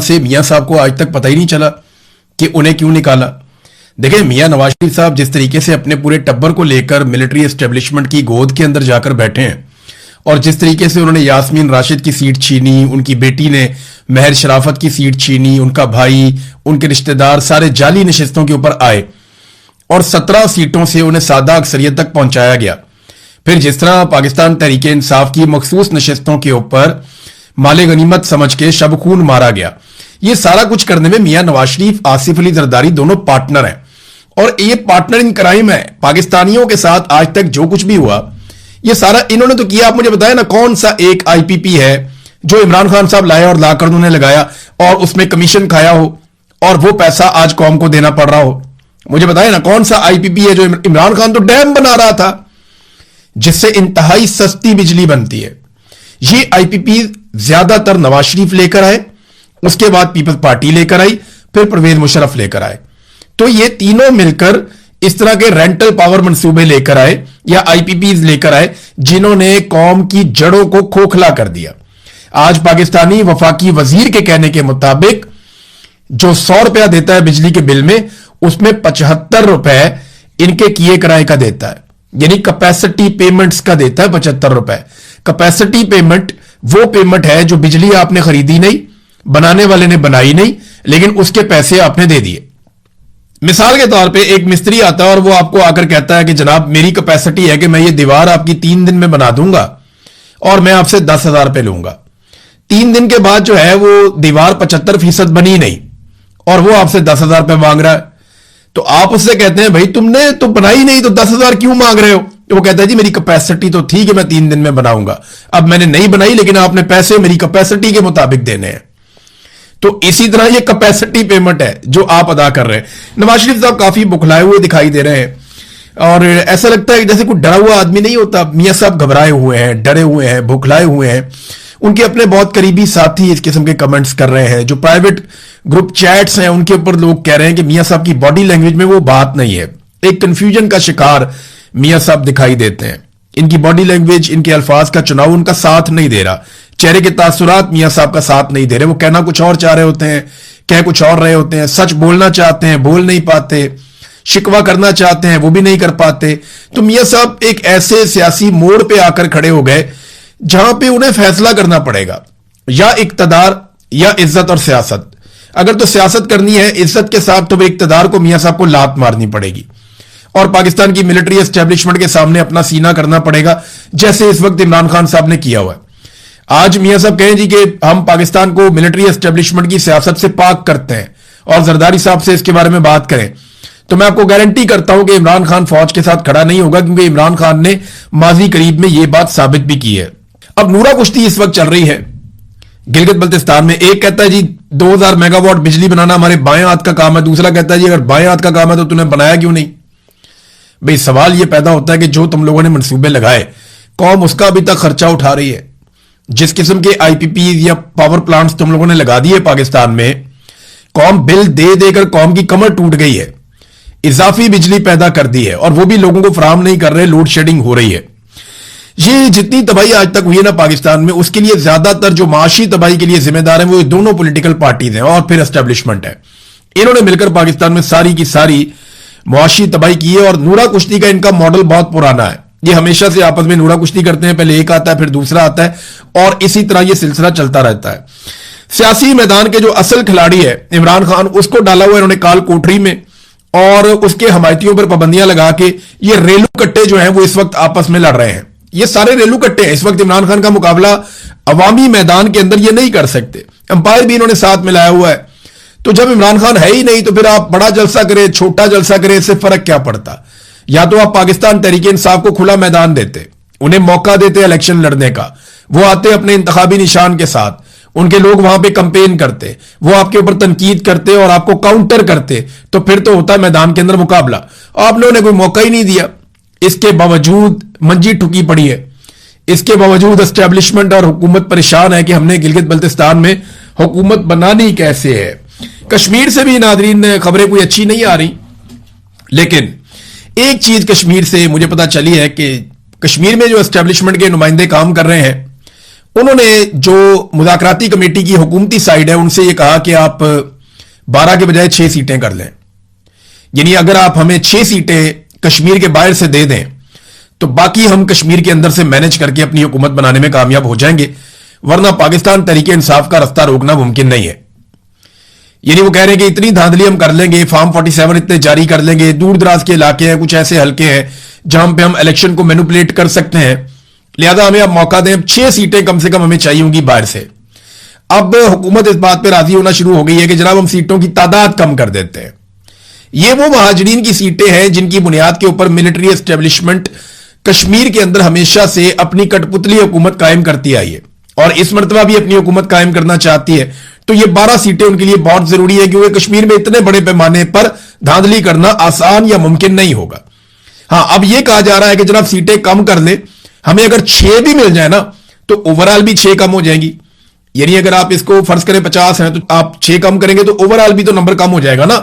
से मियां साहब को आज तक पता ही नहीं चला कि उन्हें क्यों निकाला। देखिए, मियां नवाज शरीफ साहब जिस तरीके से अपने पूरे टब्बर को लेकर मिलिट्री एस्टेब्लिशमेंट की गोद के अंदर जाकर बैठे हैं और जिस तरीके से उन्होंने यास्मीन राशिद की सीट छीनी, उनकी बेटी ने महर शराफत की सीट छीनी, उनका भाई, उनके रिश्तेदार सारे जाली नशिस्तों के ऊपर आए और 17 सीटों से उन्हें सादा अक्सरियत तक पहुंचाया गया। फिर जिस तरह पाकिस्तान तहरीक इंसाफ की मखसूस नशिस्तों के ऊपर माले गनीमत समझ के शब खून मारा गया, ये सारा कुछ करने में मियां नवाज शरीफ, आसिफ अली जरदारी दोनों पार्टनर हैं और ये पार्टनर इन क्राइम है। पाकिस्तानियों के साथ आज तक जो कुछ भी हुआ ये सारा इन्होंने तो किया। आप मुझे बताएं ना, कौन सा एक आईपीपी है जो इमरान खान साहब लाए और लाकर उन्होंने लगाया और उसमें कमीशन खाया हो और वो पैसा आज कौम को देना पड़ रहा हो? मुझे बताएं ना, कौन सा आईपीपी है जो इमरान खान तो डैम बना रहा था जिससे इंतहाई सस्ती बिजली बनती है। ये आईपीपी ज्यादातर नवाज शरीफ लेकर आए, उसके बाद पीपल्स पार्टी लेकर आई, फिर परवेज मुशर्रफ लेकर आए। तो ये तीनों मिलकर इस तरह के रेंटल पावर मंसूबे लेकर आए या आईपीपीज लेकर आए जिन्होंने कौम की जड़ों को खोखला कर दिया। आज पाकिस्तानी वफाकी वजीर के कहने के मुताबिक जो 100 रुपया देता है बिजली के बिल में, उसमें 75 रुपए इनके किए किराए का देता है, यानी कैपेसिटी पेमेंट्स का देता है 75 रुपए। कैपेसिटी पेमेंट वो पेमेंट है जो बिजली आपने खरीदी नहीं, बनाने वाले ने बनाई नहीं, लेकिन उसके पैसे आपने दे दिए। मिसाल के तौर पे एक मिस्त्री आता है और वो आपको आकर कहता है कि जनाब मेरी कैपेसिटी है कि मैं ये दीवार आपकी 3 दिन में बना दूंगा और मैं आपसे 10,000 रुपए लूंगा। 3 दिन के बाद जो है वो दीवार 75% बनी नहीं और वो आपसे 10,000 रुपए मांग रहा है। तो आप उससे कहते हैं भाई तुमने तो बनाई नहीं तो 10,000 क्यों मांग रहे हो? तो वो कहता है जी मेरी कैपेसिटी तो थी कि मैं 3 दिन में बनाऊंगा, अब मैंने नहीं बनाई लेकिन आपने पैसे मेरी कैपेसिटी के मुताबिक देने हैं। तो इसी तरह ये कैपेसिटी पेमेंट है जो आप अदा कर रहे हैं। नवाज शरीफ साहब काफी बुखलाए हुए दिखाई दे रहे हैं और ऐसा लगता है जैसे कोई डरा हुआ आदमी नहीं होता। मियां साहब घबराए हुए हैं, डरे हुए हैं, बुखलाए हुए हैं। उनके अपने बहुत करीबी साथी इस किस्म के कमेंट्स कर रहे हैं। जो प्राइवेट ग्रुप चैट्स हैं उनके ऊपर लोग कह रहे हैं कि मियां साहब की बॉडी लैंग्वेज में वो बात नहीं है। एक कंफ्यूजन का शिकार मियां साहब दिखाई देते हैं। इनकी बॉडी लैंग्वेज, इनके अल्फाज का चुनाव उनका साथ नहीं दे रहा। चेहरे के तासुरात मियां साहब का साथ नहीं दे रहे। वो कहना कुछ और चाह रहे होते हैं, कह कुछ और रहे होते हैं। सच बोलना चाहते हैं, बोल नहीं पाते। शिकवा करना चाहते हैं, वो भी नहीं कर पाते। तो मियां साहब एक ऐसे सियासी मोड़ पे आकर खड़े हो गए जहां पे उन्हें फैसला करना पड़ेगा, या इक्तदार या इज्जत और सियासत। अगर तो सियासत करनी है इज्जत के साथ, तो इक्तदार को मियां साहब को लात मारनी पड़ेगी और पाकिस्तान की मिलिट्री एस्टेब्लिशमेंट के सामने अपना सीना करना पड़ेगा, जैसे इस वक्त इमरान खान साहब ने किया हुआ है। आज मियां साहब कहें जी कि हम पाकिस्तान को मिलिट्री एस्टेब्लिशमेंट की सियासत से पाक करते हैं और जरदारी साहब से इसके बारे में बात करें, तो मैं आपको गारंटी करता हूं कि इमरान खान फौज के साथ खड़ा नहीं होगा, क्योंकि इमरान खान ने माजी करीब में यह बात साबित भी की है। अब नूरा कुश्ती इस वक्त चल रही है गिलगित बल्तिस्तान में। एक कहता है जी 2000 मेगावाट बिजली बनाना हमारे बाएं हाथ का काम है, दूसरा कहता है जी अगर बाएं हाथ का काम है तो तूने बनाया क्यों नहीं? भाई सवाल यह पैदा होता है कि जो तुम लोगों ने मंसूबे लगाए, कौम उसका अभी तक खर्चा उठा रही है। जिस किस्म के आईपीपी या पावर प्लांट्स तुम लोगों ने लगा दिए पाकिस्तान में, कौम बिल दे देकर कौम की कमर टूट गई है। इजाफी बिजली पैदा कर दी है और वो भी लोगों को फराहम नहीं कर रहे, लोड शेडिंग हो रही है। ये जितनी तबाही आज तक हुई है ना पाकिस्तान में, उसके लिए ज्यादातर जो माशी तबाही के लिए जिम्मेदार हैं वो दोनों पॉलिटिकल पार्टीज हैं और फिर एस्टेब्लिशमेंट है। इन्होंने मिलकर पाकिस्तान में सारी की सारी मुआशी तबाही की है और नूरा कुश्ती का इनका मॉडल बहुत पुराना है। ये हमेशा से आपस में नूरा कुश्ती करते हैं, पहले एक आता है फिर दूसरा आता है और इसी तरह ये सिलसिला चलता रहता है। सियासी मैदान के जो असल खिलाड़ी है इमरान खान, उसको डाला हुआ इन्होंने काल कोठरी में और उसके हमायतियों पर पाबंदियां लगा के ये रेलू कट्टे जो हैं वो इस वक्त आपस में लड़ रहे हैं। ये सारे रेलू कट्टे हैं। इस वक्त इमरान खान का मुकाबला अवामी मैदान के अंदर ये नहीं कर सकते। अंपायर भी इन्होंने साथ मिलाया हुआ है। तो जब इमरान खान है ही नहीं तो फिर आप बड़ा जलसा करें, छोटा जलसा करें, इससे फर्क क्या पड़ता? या तो आप पाकिस्तान तहरीक इंसाफ को खुला मैदान देते, उन्हें मौका देते इलेक्शन लड़ने का, वो आते अपने इंतखाबी निशान के साथ, उनके लोग वहां पे कंपेन करते, वो आपके ऊपर तनकीद करते और आपको काउंटर करते, तो फिर तो होता मैदान के अंदर मुकाबला। आपने उन्हें कोई मौका ही नहीं दिया। इसके बावजूद मंजी ठुकी पड़ी है। इसके बावजूद एस्टेब्लिशमेंट और हुकूमत परेशान है कि हमने गिलगित बल्तिस्तान में हुकूमत बनानी कैसे है। कश्मीर से भी नादरीन खबरें कोई अच्छी नहीं आ रही, लेकिन एक चीज कश्मीर से मुझे पता चली है कि कश्मीर में जो एस्टेब्लिशमेंट के नुमाइंदे काम कर रहे हैं उन्होंने जो मुज़ाकराती कमेटी की हुकूमती साइड है उनसे ये कहा कि आप 12 के बजाय 6 सीटें कर लें, यानी अगर आप हमें 6 सीटें कश्मीर के बाहर से दे दें तो बाकी हम कश्मीर के अंदर से मैनेज करके अपनी हुकूमत बनाने में कामयाब हो जाएंगे, वरना पाकिस्तान तरीके इंसाफ का रास्ता रोकना मुमकिन नहीं है। यानी वो कह रहे हैं कि इतनी धांधली हम कर लेंगे, फॉर्म 47 इतने जारी कर लेंगे, दूर दराज के इलाके हैं, कुछ ऐसे हल्के हैं जहां पे हम इलेक्शन को मैनिपुलेट कर सकते हैं, लिहाजा हमें अब मौका दें, 6 सीटें कम से कम हमें चाहिए होंगी बाहर से। अब हुकूमत इस बात पर राजी होना शुरू हो गई है कि जनाब हम सीटों की तादाद कम कर देते हैं। ये वो महाजरीन की सीटें हैं जिनकी बुनियाद के ऊपर मिलिट्री एस्टेब्लिशमेंट कश्मीर के अंदर हमेशा से अपनी कठपुतली हुकूमत कायम करती आई है और इस मरतबा भी अपनी हुकूमत कायम करना चाहती है। तो ये 12 सीटें उनके लिए बहुत जरूरी है क्योंकि कश्मीर में इतने बड़े पैमाने पर धांधली करना आसान या मुमकिन नहीं होगा। हां, अब यह कहा जा रहा है कि जनाब सीटें कम कर ले, हमें अगर 6 भी मिल जाए ना तो ओवरऑल भी 6 कम हो जाएंगी। यानी अगर आप इसको फर्ज करें 50 हैं तो आप 6 कम करेंगे तो ओवरऑल भी तो नंबर कम हो जाएगा ना।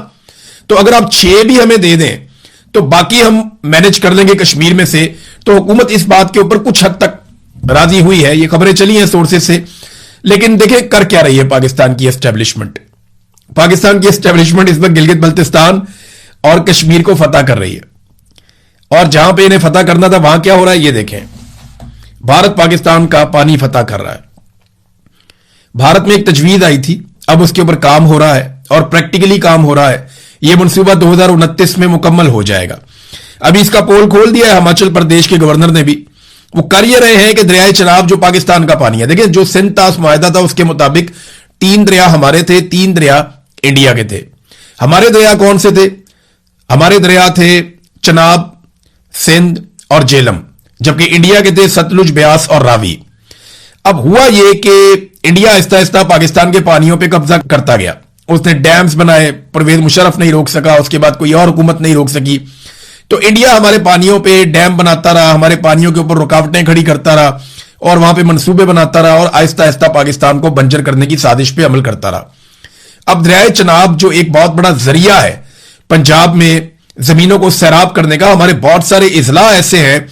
तो अगर आप 6 भी हमें दे दें तो बाकी हम मैनेज कर लेंगे कश्मीर में से। तो हुकूमत इस बात के ऊपर कुछ हद तक राजी हुई है, ये खबरें चली हैं सोर्सेस से। लेकिन देखें कर क्या रही है पाकिस्तान की एस्टेब्लिशमेंट। पाकिस्तान की एस्टेब्लिशमेंट इस वक्त गिलगित बल्तिस्तान और कश्मीर को फतह कर रही है, और जहां पे इन्हें फतह करना था वहां क्या हो रहा है ये देखें। भारत पाकिस्तान का पानी फतह कर रहा है। भारत में एक तजवीज आई थी, अब उसके ऊपर काम हो रहा है और प्रैक्टिकली काम हो रहा है। यह मनसूबा 2029 में मुकम्मल हो जाएगा। अभी इसका पोल खोल दिया है हिमाचल प्रदेश के गवर्नर ने भी। वो कर ये रहे हैं कि दरियाए चनाब जो पाकिस्तान का पानी है, देखिए जो सिंध तास मुआहदा था उसके मुताबिक 3 दरिया हमारे थे, 3 दरिया इंडिया के थे। हमारे दरिया कौन से थे? हमारे दरिया थे चनाब, सिंध और जेलम, जबकि इंडिया के थे सतलुज, ब्यास और रावी। अब हुआ यह कि इंडिया आहिस्ता आहिस्ता पाकिस्तान के पानियों पर कब्जा करता गया। उसने डैम्स बनाए, परवेज मुशर्रफ नहीं रोक सका, उसके बाद कोई और हुकूमत नहीं रोक सकी। तो इंडिया हमारे पानियों पे डैम बनाता रहा, हमारे पानियों के ऊपर रुकावटें खड़ी करता रहा और वहां पे मंसूबे बनाता रहा और आहिस्ता आहिस्ता पाकिस्तान को बंजर करने की साजिश पे अमल करता रहा। अब दरियाए चनाब जो एक बहुत बड़ा जरिया है पंजाब में जमीनों को सैराब करने का, हमारे बहुत सारे इजला ऐसे हैं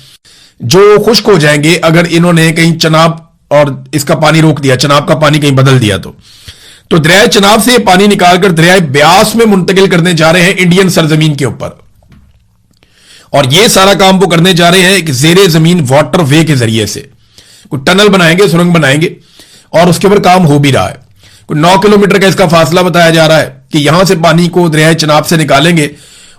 जो खुश्क हो जाएंगे अगर इन्होंने कहीं चनाब और इसका पानी रोक दिया, चनाब का पानी कहीं बदल दिया। तो दरियाए चनाब से पानी निकालकर दरियाए ब्यास में मुंतकिल करने जा रहे हैं इंडियन सरजमीन के ऊपर, और यह सारा काम वो करने जा रहे हैं एक जेरे जमीन वाटर वे के जरिए से। कोई टनल बनाएंगे, सुरंग बनाएंगे और उसके ऊपर काम हो भी रहा है। कोई 9 किलोमीटर का इसका फासला बताया जा रहा है कि यहां से पानी को दरियाए चनाब से निकालेंगे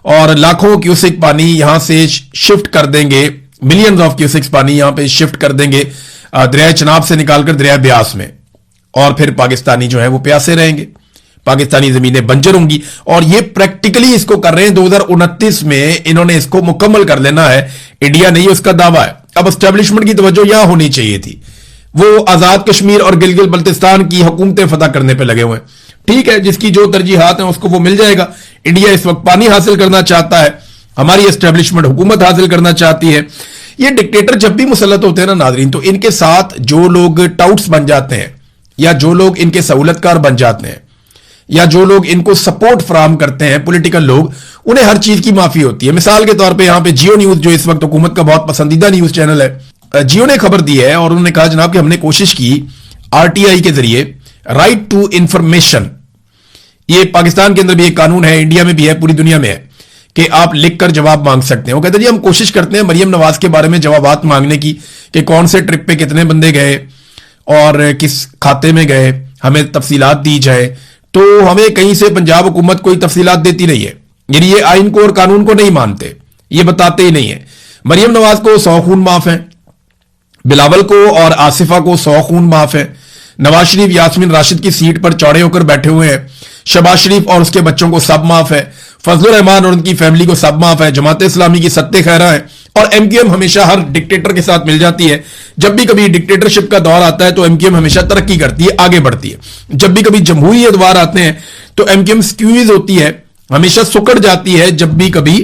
और लाखों क्यूसेक पानी यहां से शिफ्ट कर देंगे, मिलियंस ऑफ क्यूसेक्स पानी यहां पे शिफ्ट कर देंगे दरियाए चनाब से निकालकर दरिया ब्यास में, और फिर पाकिस्तानी जो है वो प्यासे रहेंगे, पाकिस्तानी जमीनें बंजर होंगी। और ये प्रैक्टिकली इसको कर रहे हैं। 2029 में इन्होंने इसको मुकम्मल कर लेना है। इंडिया नहीं, उसका दावा है। अब एस्टेब्लिशमेंट की तवज्जो यहां होनी चाहिए थी। वो आजाद कश्मीर और गिलगित बल्तिस्तान की हुकूमतें फतह करने पे लगे हुए हैं। ठीक है, जिसकी जो तरजीहात हैं उसको वो मिल जाएगा। इंडिया इस वक्त पानी हासिल करना चाहता है, हमारी एस्टेब्लिशमेंट हुकूमत हासिल करना चाहती है। ये डिक्टेटर जब भी मुसल्लत होते हैं ना नाजरीन, तो इनके साथ जो लोग टाउट्स बन जाते हैं या जो लोग इनके सहूलतकार बन जाते हैं या जो लोग इनको सपोर्ट फराहम करते हैं, पॉलिटिकल लोग, उन्हें हर चीज की माफी होती है। मिसाल के तौर पे यहां पे जियो न्यूज जो इस वक्त हुकूमत का बहुत पसंदीदा न्यूज चैनल है, जियो ने खबर दी है और उन्होंने कहा जनाब कि हमने कोशिश की आरटीआई के जरिए राइट टू इंफॉर्मेशन, ये पाकिस्तान के अंदर भी एक कानून है, इंडिया में भी है, पूरी दुनिया में है कि आप लिखकर जवाब मांग सकते हैं। वो कहते हैं जी हम कोशिश करते हैं मरियम नवाज के बारे में जवाबात मांगने की कि कौन से ट्रिप पे कितने बंदे गए और किस खाते में गए, हमें तफसीलात दी जाए। तो हमें कहीं से पंजाब हुकूमत कोई तफसीलात देती नहीं है, यानी ये आइन को और कानून को नहीं मानते, ये बताते ही नहीं है। मरियम नवाज को 100 खून माफ है, बिलावल को और आसिफा को 100 खून माफ है, नवाज शरीफ यास्मीन राशिद की सीट पर चौड़े होकर बैठे हुए हैं, शहबाज शरीफ और उसके बच्चों को सब माफ है, फजलुर रहमान और उनकी फैमिली को सब माफ है, जमात इस्लामी की सत्ते खैरा है, और एमक्यूएम हमेशा हर डिक्टेटर के साथ मिल जाती है। जब भी कभी डिक्टेटरशिप का दौर आता है तो एमक्यूएम हमेशा तरक्की करती है, आगे बढ़ती है। जब भी कभी जमहूरियत वार आते हैं तो एमक्यूएम स्क्वीज होती है, हमेशा सुकड़ जाती है। जब भी कभी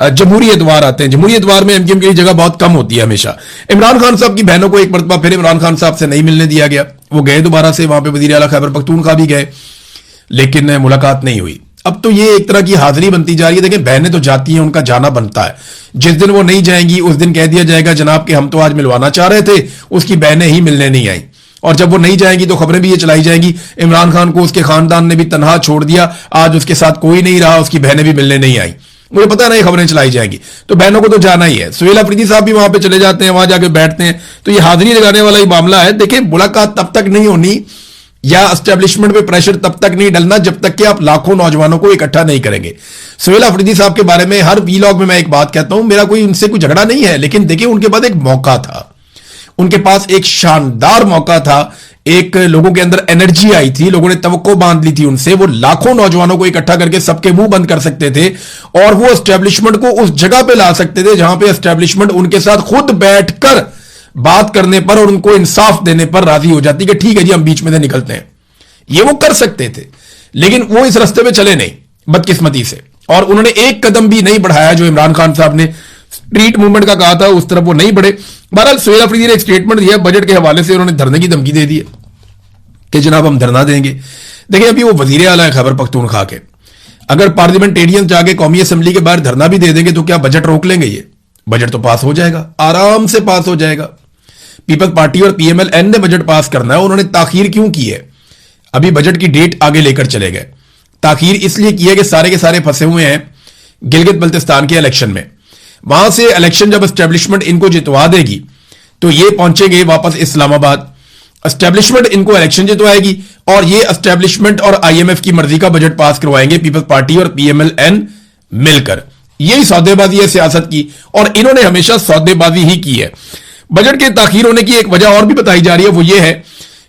जमहूरियत वार आते हैं, जमहूरियत वार में एमक्यूएम की जगह बहुत कम होती है हमेशा। इमरान खान साहब की बहनों को एक मरतबा फिर इमरान खान साहब से नहीं मिलने दिया गया, वो गए दोबारा से, वहां पे वजीर आला खैबर पख्तूनख्वा भी गए, लेकिन मुलाकात नहीं हुई। अब तो ये एक तरह की हाजिरी बनती जा रही है। देखें, बहनें तो जाती हैं, उनका जाना बनता है। जिस दिन वो नहीं जाएंगी उस दिन कह दिया जाएगा जनाब कि हम तो आज मिलवाना चाह रहे थे, उसकी बहनें ही मिलने नहीं आई। اور جب وہ نہیں جائیں گی تو خبریں بھی یہ چلائی جائیں گی عمران خان کو اس کے خاندان نے بھی تنہا چھوڑ دیا, آج اس کے ساتھ کوئی نہیں رہا, اس کی بہنیں بھی ملنے نہیں آئی. مجھے پتا نہیں خبریں چلائی جائیں گی, تو بہنوں کو تو جانا ہی ہے. سہیل افریدی صاحب بھی وہاں پہ چلے جاتے ہیں, وہاں جا کے بیٹھتے ہیں, تو یہ حاضری لگانے والا ہی معاملہ ہے. دیکھیں ملاقات تب تک نہیں ہونی یا اسٹیبلشمنٹ پہ پریشر تب تک نہیں ڈلنا جب تک کہ آپ لاکھوں نوجوانوں کو اکٹھا نہیں کریں گے. سہیل افریدی صاحب کے بارے میں ہر ویلاگ میں ایک بات کہتا ہوں, میرا کوئی ان سے کوئی جھگڑا نہیں ہے, لیکن دیکھیں ان کے پاس ایک موقع تھا, ان کے پاس ایک شاندار موقع تھا, ایک لوگوں کے اندر انرجی آئی تھی, لوگوں نے توقع باندھ لی تھی ان سے, وہ لاکھوں نوجوانوں کو اکٹھا کر کے سب کے منہ بند کر سکتے تھے اور وہ اسٹیبلشمنٹ کو اس جگہ پہ لا سکتے تھے جہاں پہ اسٹیبلشمنٹ ان کے ساتھ خود بیٹھ کر بات کرنے پر اور ان کو انصاف دینے پر راضی ہو جاتی کہ ٹھیک ہے جی ہم بیچ میں سے نکلتے ہیں. یہ وہ کر سکتے تھے, لیکن وہ اس رستے پہ چلے نہیں بدقسمتی سے, اور انہوں نے ایک قدم بھی نہیں بڑھایا جو عمران خان صاحب نے اسٹریٹ موومنٹ کا کہا تھا اس طرف وہ نہیں بڑھے. بہرحال سہیل افریدی نے ایک سٹیٹمنٹ دیا بجٹ کے حوالے سے, انہوں نے دھرنے کی دھمکی دے دی کہ جناب ہم دھرنا دیں گے. دیکھیں ابھی وہ وزیر اعلیٰ ہے خیبر پختونخوا کے, اگر پارلیمنٹیرین جا کے قومی اسمبلی کے باہر دھرنا بھی دے دیں گے تو کیا بجٹ روک لیں گے؟ یہ بجٹ تو پاس ہو جائے گا, آرام سے پاس ہو جائے گا. پیپلز پارٹی اور پی ایم ایل این نے بجٹ پاس کرنا ہے, انہوں نے تاخیر کیوں کی ہے؟ ابھی بجٹ کی ڈیٹ آگے لے کر چلے گئے. تاخیر اس لیے کی ہے کہ سارے کے سارے پھنسے ہوئے ہیں گلگت بلتستان کے الیکشن میں. وہاں سے الیکشن جب اسٹیبلشمنٹ ان کو جتوا دے گی تو یہ پہنچیں گے واپس اسلام آباد, اسٹیبلشمنٹ ان کو الیکشن جتوائے گی اور یہ اسٹیبلشمنٹ اور آئی ایم ایف کی مرضی کا بجٹ پاس کروائیں گے پیپلز پارٹی اور پی ایم ایل این مل کر. یہی سودے بازی ہے سیاست کی, اور انہوں نے ہمیشہ سودے بازی ہی کی ہے. بجٹ کے تاخیر ہونے کی ایک وجہ اور بھی بتائی جا رہی ہے, وہ یہ ہے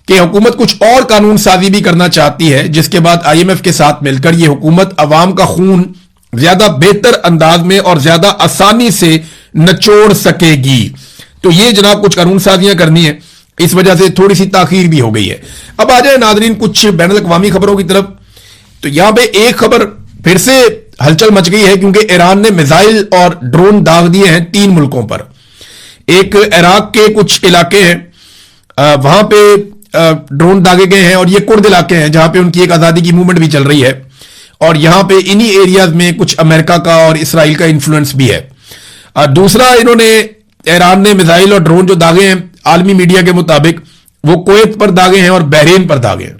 کہ حکومت کچھ اور قانون سازی بھی کرنا چاہتی ہے جس کے بعد آئی ایم ایف کے ساتھ مل کر یہ حکومت عوام کا خون زیادہ بہتر انداز میں اور زیادہ آسانی سے نچوڑ سکے گی. تو یہ جناب کچھ قانون سازیاں کرنی ہے, اس وجہ سے تھوڑی سی تاخیر بھی ہو گئی ہے. اب آ جائیں ناظرین کچھ بین الاقوامی خبروں کی طرف. تو یہاں پہ ایک خبر پھر سے ہلچل مچ گئی ہے کیونکہ ایران نے میزائل اور ڈرون داغ دیے ہیں 3 ملکوں پر. ایک عراق کے کچھ علاقے ہیں وہاں پہ ڈرون داغے گئے ہیں, اور یہ کرد علاقے ہیں جہاں پہ ان کی ایک آزادی کی موومنٹ بھی چل رہی ہے, اور یہاں پہ انہی ایریاز میں کچھ امریکہ کا اور اسرائیل کا انفلوئنس بھی ہے. دوسرا انہوں نے ایران نے میزائل اور ڈرون جو داغے ہیں عالمی میڈیا کے مطابق وہ کویت پر داغے ہیں اور بحرین پر داغے ہیں,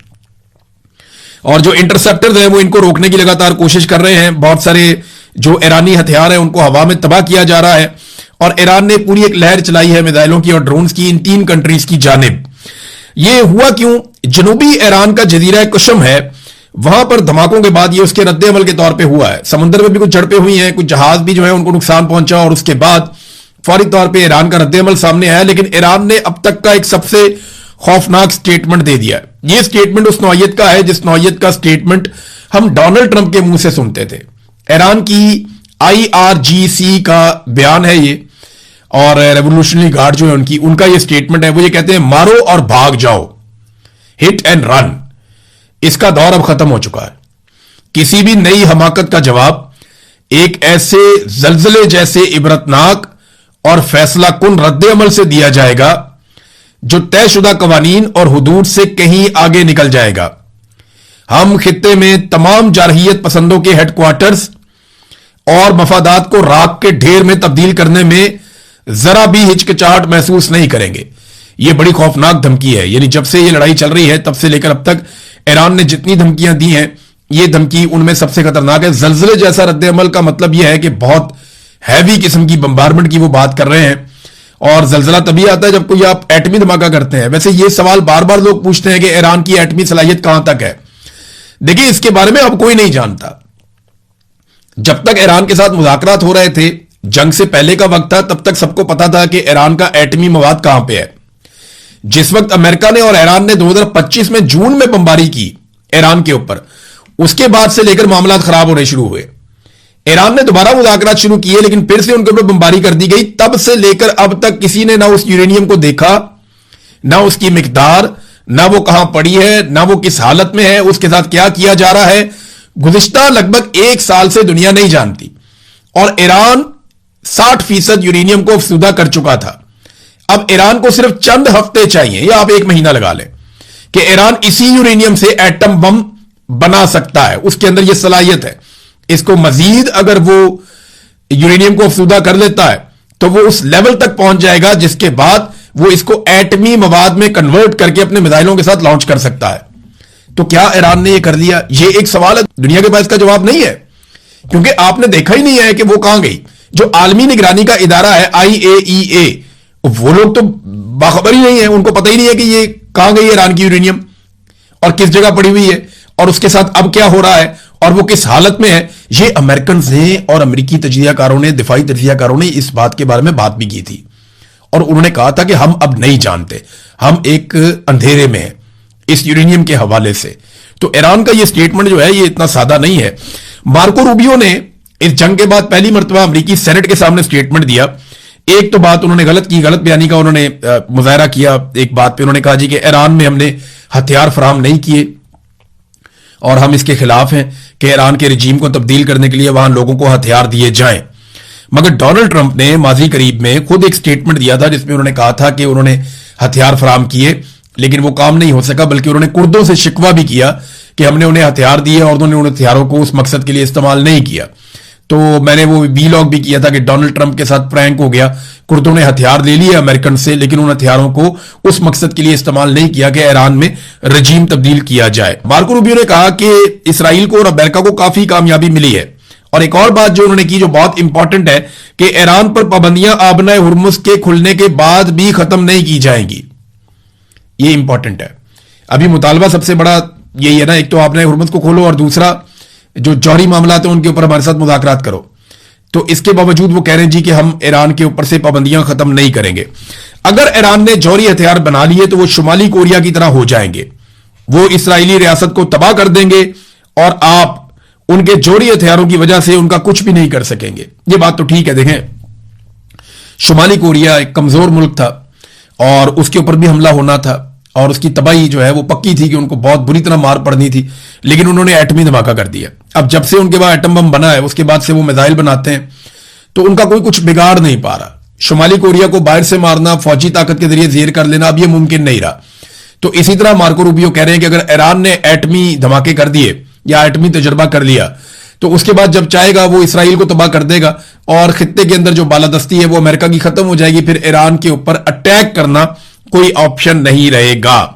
اور جو انٹرسپٹرز ہیں وہ ان کو روکنے کی لگاتار کوشش کر رہے ہیں. بہت سارے جو ایرانی ہتھیار ہیں ان کو ہوا میں تباہ کیا جا رہا ہے, اور ایران نے پوری ایک لہر چلائی ہے میزائلوں کی اور ڈرونز کی ان 3 کنٹریز کی جانب. یہ ہوا کیوں؟ جنوبی ایران کا جزیرہ کشم ہے, وہاں پر دھماکوں کے بعد یہ اس کے رد عمل کے طور پہ ہوا ہے. سمندر میں بھی کچھ جھڑپیں ہوئی ہیں, کچھ جہاز بھی جو ہے ان کو نقصان پہنچا, اور اس کے بعد فوری طور پہ ایران کا رد عمل سامنے آیا. لیکن ایران نے اب تک کا ایک سب سے خوفناک سٹیٹمنٹ دے دیا. یہ سٹیٹمنٹ اس نوعیت کا ہے جس نوعیت کا سٹیٹمنٹ ہم ڈونلڈ ٹرمپ کے منہ سے سنتے تھے. ایران کی IRGC کا بیان ہے یہ, اور ریولوشنری گارڈ جو ہے ان کا یہ سٹیٹمنٹ ہے. وہ یہ کہتے ہیں مارو اور بھاگ جاؤ, ہٹ اینڈ رن. اس کا دور اب ختم ہو چکا ہے. کسی بھی نئی حماقت کا جواب ایک ایسے زلزلے جیسے عبرتناک اور فیصلہ کن رد عمل سے دیا جائے گا جو طے شدہ قوانین اور حدود سے کہیں آگے نکل جائے گا. ہم خطے میں تمام جارحیت پسندوں کے ہیڈ کوارٹرز اور مفادات کو راکھ کے ڈھیر میں تبدیل کرنے میں ذرا بھی ہچکچاہٹ محسوس نہیں کریں گے. یہ بڑی خوفناک دھمکی ہے. یعنی جب سے یہ لڑائی چل رہی ہے تب سے لے کر اب تک ایران نے جتنی دھمکیاں دی ہیں یہ دھمکی ان میں سب سے خطرناک ہے. زلزلے جیسا رد عمل کا مطلب یہ ہے کہ بہت ہیوی قسم کی بمبارمنٹ کی وہ بات کر رہے ہیں, اور زلزلہ تبھی آتا ہے جب کوئی آپ ایٹمی دھماکہ کرتے ہیں. ویسے یہ سوال بار بار لوگ پوچھتے ہیں کہ ایران کی ایٹمی صلاحیت کہاں تک ہے. دیکھیں اس کے بارے میں اب کوئی نہیں جانتا. جب تک ایران کے ساتھ مذاکرات ہو رہے تھے, جنگ سے پہلے کا وقت تھا, تب تک سب کو پتا تھا کہ ایران کا ایٹمی مواد کہاں پہ ہے. جس وقت امریکہ نے اور ایران نے 2025 میں جون میں بمباری کی ایران کے اوپر, اس کے بعد سے لے کر معاملات خراب ہونے شروع ہوئے. ایران نے دوبارہ مذاکرات شروع کیے لیکن پھر سے ان کے اوپر بمباری کر دی گئی. تب سے لے کر اب تک کسی نے نہ اس یورینیم کو دیکھا, نہ اس کی مقدار, نہ وہ کہاں پڑی ہے, نہ وہ کس حالت میں ہے, اس کے ساتھ کیا کیا جا رہا ہے. گزشتہ لگ بھگ 1 سال سے دنیا نہیں جانتی, اور ایران 60% یورینیم کو افزودہ کر چکا تھا. اب ایران کو صرف چند ہفتے چاہیے یا آپ 1 مہینہ لگا لیں کہ ایران اسی یورینیم سے ایٹم بم بنا سکتا ہے. اس کے اندر یہ صلاحیت ہے. اس کو مزید اگر وہ یورینیم کو افزودہ کر لیتا ہے تو وہ اس لیول تک پہنچ جائے گا جس کے بعد وہ اس کو ایٹمی مواد میں کنورٹ کر کے اپنے میزائلوں کے ساتھ لانچ کر سکتا ہے. تو کیا ایران نے یہ کر لیا؟ یہ ایک سوال ہے, دنیا کے پاس اس کا جواب نہیں ہے, کیونکہ آپ نے دیکھا ہی نہیں ہے کہ وہ کہاں گئی. جو عالمی نگرانی کا ادارہ ہے IAEA, وہ لوگ تو باخبر ہی نہیں ہے, ان کو پتہ ہی نہیں ہے کہ یہ کہاں گئی ایران کی یورینیم اور کس جگہ پڑی ہوئی ہے اور اس کے ساتھ اب کیا ہو رہا ہے اور وہ کس حالت میں ہے. یہ امریکنز نے اور امریکی تجزیہ کاروں نے, دفاعی تجزیہ کاروں نے اس بات کے بارے میں بات بھی کی تھی اور انہوں نے کہا تھا کہ ہم اب نہیں جانتے, ہم ایک اندھیرے میں ہیں اس یورینیم کے حوالے سے. تو ایران کا یہ سٹیٹمنٹ جو ہے یہ اتنا سادہ نہیں ہے. مارکو روبیو نے اس جنگ کے بعد پہلی مرتبہ امریکی سینٹ کے سامنے سٹیٹمنٹ دیا. ایک تو بات انہوں نے غلط کی, غلط بیانی کا انہوں نے مظاہرہ کیا. ایک بات پہ انہوں نے کہا جی کہ ایران میں ہم نے ہتھیار فراہم نہیں کیے اور ہم اس کے خلاف ہیں کہ ایران کے رجیم کو تبدیل کرنے کے لیے وہاں لوگوں کو ہتھیار دیے جائیں. مگر ڈونلڈ ٹرمپ نے ماضی قریب میں خود ایک سٹیٹمنٹ دیا تھا جس میں انہوں نے کہا تھا کہ انہوں نے ہتھیار فراہم کیے لیکن وہ کام نہیں ہو سکا, بلکہ انہوں نے کردوں سے شکوہ بھی کیا کہ ہم نے انہیں ہتھیار دیے اور انہوں نے ان ہتھیاروں کو اس مقصد کے لیے استعمال نہیں کیا. تو میں نے وہ ویلاگ بھی کیا تھا کہ ڈونلڈ ٹرمپ کے ساتھ پرینک ہو گیا, کردوں نے ہتھیار لے لیے امریکن سے لیکن ان ہتھیاروں کو اس مقصد کے لیے استعمال نہیں کیا کہ ایران میں رجیم تبدیل کیا جائے. مارکو روبیو نے کہا کہ اسرائیل کو اور امریکہ کو کافی کامیابی ملی ہے. اور ایک اور بات جو انہوں نے کی جو بہت امپورٹنٹ ہے کہ ایران پر پابندیاں آبنہ ہرمز کے کھلنے کے بعد بھی ختم نہیں کی جائیں گی. یہ امپورٹنٹ ہے. ابھی مطالبہ سب سے بڑا یہی ہے نا, ایک تو آبنہ ہرمز کو کھولو اور دوسرا جو جوہری معاملات ہیں ان کے اوپر ہمارے ساتھ مذاکرات کرو. تو اس کے باوجود وہ کہہ رہے ہیں جی کہ ہم ایران کے اوپر سے پابندیاں ختم نہیں کریں گے. اگر ایران نے جوہری ہتھیار بنا لیے تو وہ شمالی کوریا کی طرح ہو جائیں گے, وہ اسرائیلی ریاست کو تباہ کر دیں گے اور آپ ان کے جوہری ہتھیاروں کی وجہ سے ان کا کچھ بھی نہیں کر سکیں گے. یہ بات تو ٹھیک ہے. دیکھیں, شمالی کوریا ایک کمزور ملک تھا اور اس کے اوپر بھی حملہ ہونا تھا اور اس کی تباہی جو ہے وہ پکی تھی کہ ان کو بہت بری طرح مار پڑنی تھی, لیکن انہوں نے ایٹمی دھماکہ کر دیا. اب جب سے ان کے بعد ایٹم بم بنا ہے اس کے بعد سے وہ میزائل بناتے ہیں تو ان کا کوئی کچھ بگاڑ نہیں پا رہا. شمالی کوریا کو باہر سے مارنا, فوجی طاقت کے ذریعے زیر کر لینا اب یہ ممکن نہیں رہا. تو اسی طرح مارکو روبیو کہہ رہے ہیں کہ اگر ایران نے ایٹمی دھماکے کر دیے یا ایٹمی تجربہ کر لیا تو اس کے بعد جب چاہے گا وہ اسرائیل کو تباہ کر دے گا اور خطے کے اندر جو بالادستی ہے وہ امریکہ کی ختم ہو جائے گی. پھر ایران کے اوپر اٹیک کرنا کوئی آپشن نہیں رہے گا.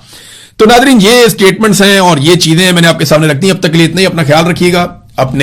تو ناظرین, یہ سٹیٹمنٹس ہیں اور یہ چیزیں میں نے آپ کے سامنے رکھ دی. اب تک کے لیے اتنا ہی. اپنا خیال رکھیے گا. اپنے